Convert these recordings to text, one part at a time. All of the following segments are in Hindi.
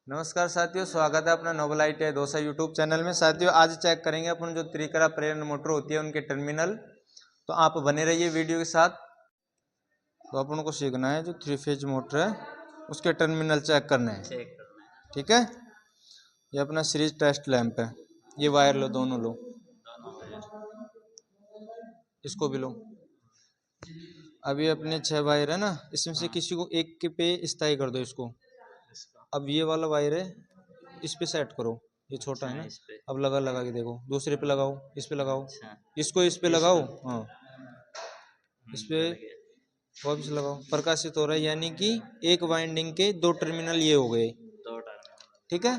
नमस्कार साथियों, स्वागत है अपना noble ITI Dausa YouTube channel में। साथियों आज चेक करेंगे अपन जो त्रिकरा प्रेरण मोटर होती है उनके टर्मिनल। तो आप बने रहिए वीडियो के साथ। तो अपन को सीखना है जो 3 फेज मोटर है उसके टर्मिनल चेक करने हैं। ठीक है, ये अपना सीरीज टेस्ट लैंप है। ये वायर लो, दोनों लो, इसको भी लो। अभी अपने 6 वायर है ना, इसमें से किसी को एक के पे स्थायी कर दो इसको। अब ये वाला वायर है, इस पे सेट करो। ये छोटा है ना, अब लगा के देखो। दूसरे पे लगाओ, इस पे लगाओ, इसको इस पे लगाओ, हाँ इस पे वापस लगाओ। प्रकाशित हो रहा है, यानी कि एक वाइंडिंग के 2 टर्मिनल ये हो गए। ठीक है,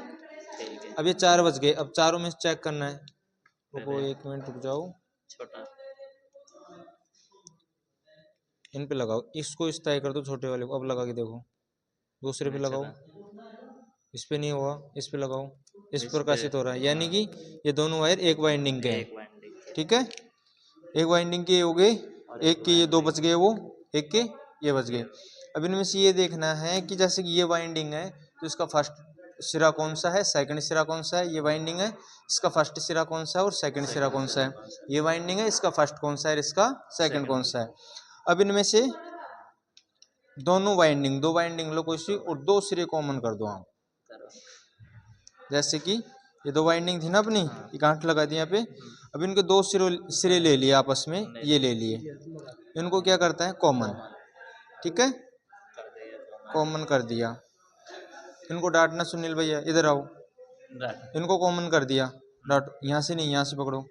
अब ये 4 बज गए। अब चारों में चेक करना है। रुको 1 मिनट रुक जाओ, इन पे लगाओ। इसको स्थायी कर दो, छोटे वाले को। अब लगा के देखो। दूसरे पे लगाओ, इस पे नहीं हुआ, इस पे लगाओ, इस पर प्रकाशित हो रहा है, यानी कि ये दोनों वायर एक वाइंडिंग के हैं। ठीक है, एक वाइंडिंग के हो गए, एक के ये 2 बच गए, वो एक के ये बच गए। अब इनमें से ये देखना है कि जैसे कि ये वाइंडिंग है तो इसका फर्स्ट सिरा कौन सा है, सेकंड सिरा कौन सा है। ये वाइंडिंग है, इसका फर्स्ट सिरा कौन सा है और सेकंड सिरा कौन सा है। ये वाइंडिंग है, इसका फर्स्ट कौन सा है, इसका सेकंड कौन सा है। अब इनमें से दोनों वाइंडिंग, 2 वाइंडिंग लो कोई सी और 2 सिरे कॉमन कर दो आप। जैसे कि ये 2 वाइंडिंग थी ना अपनी, ये गांठ लगा दी यहाँ पे। अब इनके 2 सिरे ले लिए आपस में, ये ले लिए, इनको क्या करता है, कॉमन। ठीक है, कॉमन कर दिया। इनको डांटना सुनील भैया, इधर आओ। इनको कॉमन कर दिया, डांट, यहाँ से नहीं, यहाँ से पकड़ो,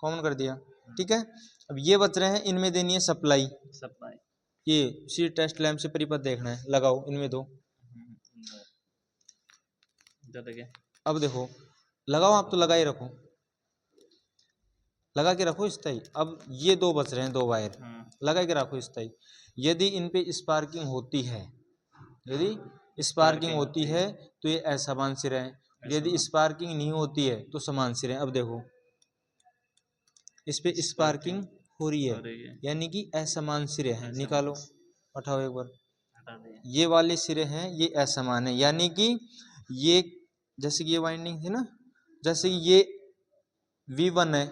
कॉमन कर दिया। ठीक है, अब ये बच रहे हैं, इनमें देनी है सप्लाई। ये सी टेस्ट लैंप से परिपथ देखना है, लगाओ इनमें दो। अब देखो, लगाओ आप तो लगा ही रखो, लगा के रखो स्थायी। अब ये 2 बच रहे हैं, 2 वायर लगा के रखो स्थायी। यदि इन पे स्पार्किंग होती है, यदि स्पार्किंग होती है तो ये असमान सिरे हैं, यदि स्पार्किंग नहीं होती है तो समान सिरे हैं। अब देखो, इस पे स्पार्किंग हो रही है, यानी कि असमान सिरे हैं। निकालो, उठाओ एक बार। ये वाले सिरे हैं, ये असमान है, यानी कि ये जैसे कि ये वाइंडिंग थी ना, जैसे ये V1 है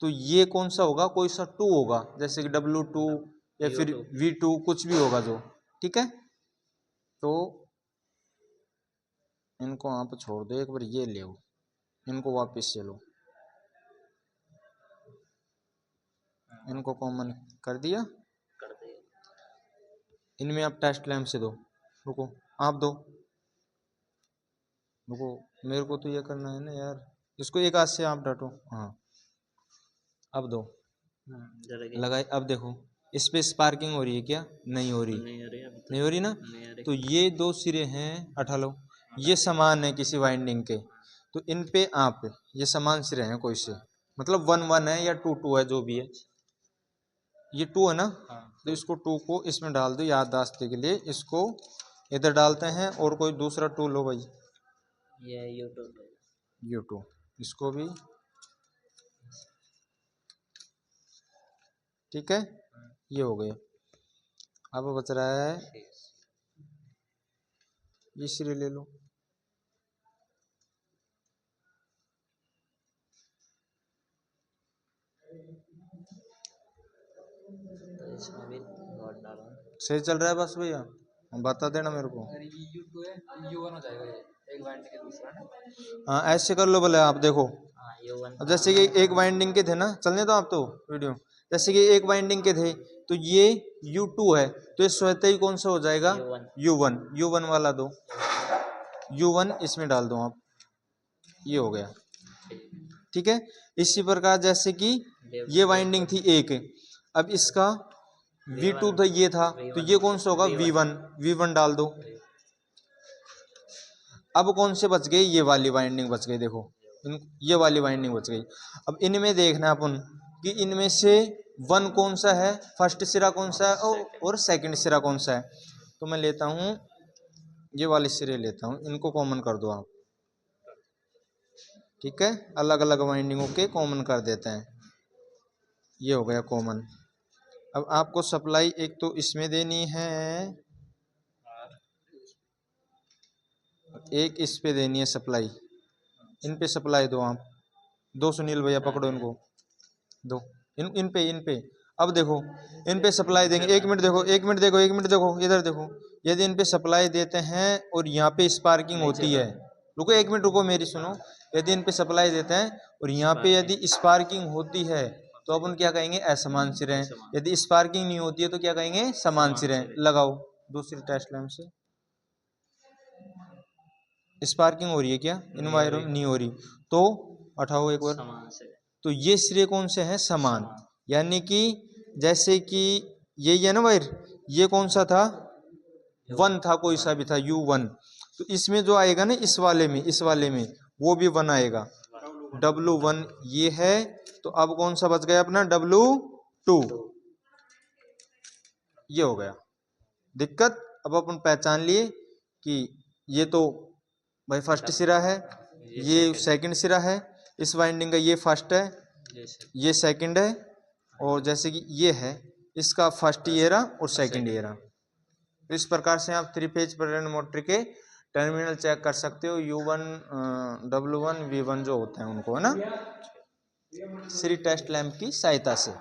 तो ये कौन सा होगा, कोई सा 2 होगा, जैसे कि W2 या फिर V2 कुछ भी होगा जो। ठीक है, तो इनको आप छोड़ दो, एक बार ये ले, इनको वापस से लो, इनको कॉमन कर दिया। इनमें आप टेस्ट लैंप से दो। रुको, आप दो, रुको, मेरे को तो ये करना है ना यार। इसको एक हाथ से आप डांटो, हाँ अब दो, लगाए। अब देखो, इस पे स्पार्किंग हो रही है क्या, नहीं हो रही, नहीं हो रही ना। तो ये 2 सिरे हैं, हटा लो। ये समान है किसी वाइंडिंग के, तो इन पे आप ये समान सिरे हैं कोई से, मतलब 1-1 है या 2-2 है, जो भी है। ये 2 है ना, तो इसको 2 को इसमें डाल दो याददाश्त के लिए। इसको इधर डालते हैं और कोई दूसरा 2 लो भाई, ये U2, इसको भी। ठीक है, ये हो गए। अब बच रहा है ये सिरे ले लो। सही चल रहा है बस भैया, बता देना मेरे को। U1 हो जाएगा ये, एक वाइंडिंग के दूसरा। हाँ ऐसे कर लो भले आप। देखो, अब जैसे कि एक वाइंडिंग के थे ना, चलने दो आप तो वीडियो। जैसे कि एक वाइंडिंग के थे तो ये U2 है, तो ये स्वतः ही कौन सा हो जाएगा, U1 वाला दो, U1 इसमें डाल दो आप, ये हो गया। ठीक है, इसी प्रकार जैसे कि ये वाइंडिंग थी एक, अब इसका V2 था, ये था, तो ये कौन सा होगा, V1 डाल दो। अब कौन से बच गए, ये वाली वाइंडिंग बच गई। देखो, ये वाली वाइंडिंग बच गई। अब इनमें देखना अपन कि इनमें से 1 कौन सा है, फर्स्ट सिरा कौन सा है और सेकंड सिरा कौन सा है। तो मैं लेता हूँ ये वाले सिरे लेता हूँ, इनको कॉमन कर दो आप। ठीक है, अलग अलग वाइंडिंगों के कॉमन कर देते हैं, ये हो गया कॉमन। अब आपको सप्लाई एक तो इसमें देनी है, एक इस पे देनी है सप्लाई, इन पे सप्लाई दो आप, 2 सुनील भैया पकड़ो इनको, दो इन पे अब देखो इन पे सप्लाई देंगे। 1 मिनट देखो, 1 मिनट देखो, 1 मिनट देखो, इधर देखो। यदि इन पे सप्लाई देते हैं और यहाँ पे स्पार्किंग होती है, रुको 1 मिनट रुको, मेरी सुनो। यदि इन पे सप्लाई देते हैं और यहाँ पे यदि स्पार्किंग होती है तो अपन क्या कहेंगे, असमान सिरे। यदि स्पार्किंग नहीं होती है तो क्या कहेंगे, समान सिरे। लगाओ दूसरी टेस्ट लैंप से। स्पार्किंग हो रही है क्या, इन्वायरो नहीं हो रही, तो उठाओ एक बार। तो ये सिरे कौन से हैं, समान। यानी कि जैसे कि ये ना वायर, ये कौन सा था, 1 था, कोई सा भी था, U1। तो इसमें जो आएगा ना, इस वाले में वो भी 1 आएगा, W1 ये है। तो अब कौन सा बच गया अपना, W2, ये हो गया दिक्कत। अब अपन पहचान लिए कि ये तो भाई फर्स्ट सिरा है, ये सेकंड सिरा है, इस वाइंडिंग का ये फर्स्ट है, ये सेकंड है, और जैसे कि ये है इसका फर्स्ट ईयर और सेकंड ईयर। तो इस प्रकार से आप 3 फेज प्रेरण मोटर के टर्मिनल चेक कर सकते हो, U1, W1, V1 जो होते हैं उनको, है ना, सीरीज टेस्ट लैंप की सहायता से।